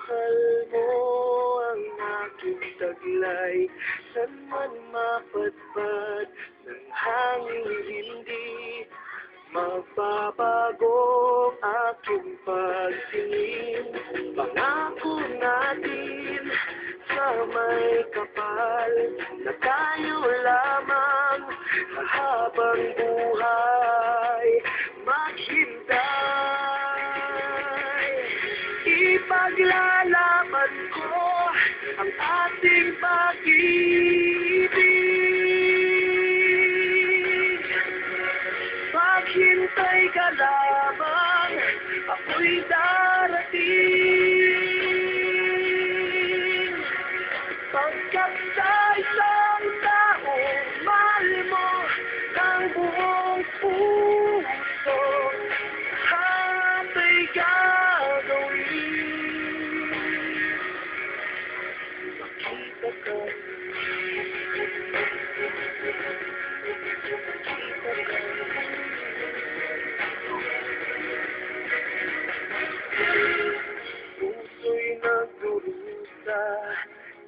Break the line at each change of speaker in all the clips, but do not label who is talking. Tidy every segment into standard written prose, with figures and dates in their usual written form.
Mahal mo ang aking taglay, saan man mapadpad ng hangin hindi magbabago ang aking pagtingin. Pangako natin sa may kapal na tayo lamang sa habang buhay maghintay. Ipaglalaban ko ang ating pag-ibig. Maghintay ka lamang, ako'y darating. Pagkat sa isang taong mahal mo ng buong puso, lahat ay gagawin. Makita ka, puso'y nagdurusa,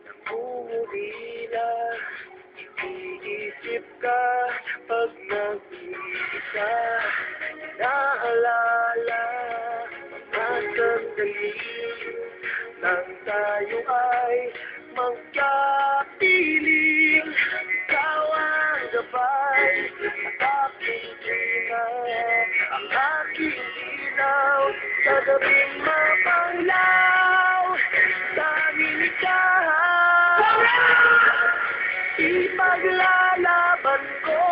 nangungulila, iniisip ka pag nag-iisa, naalala mga sandali nang tayo ay magkapiling. Ikaw ang gabay at aking tuwa, ang aking ilaw sa gabing mapanglaw sa aming ikaw. Ipaglalaban ko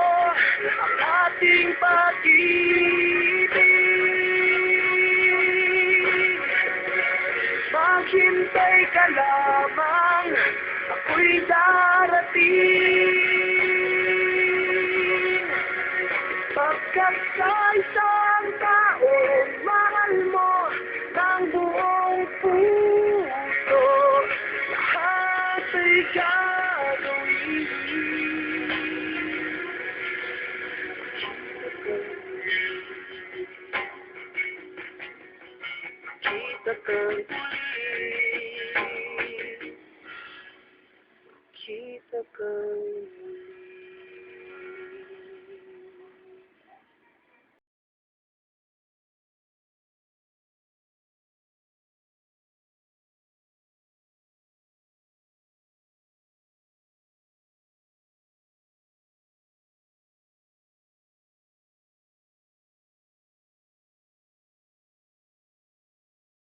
ang ating pag-ibig. Maghintay ka lamang, ako'y darating. Pagkat sa isang taong mahal mo ng buong puso, lahat ay gagawin. Kita ka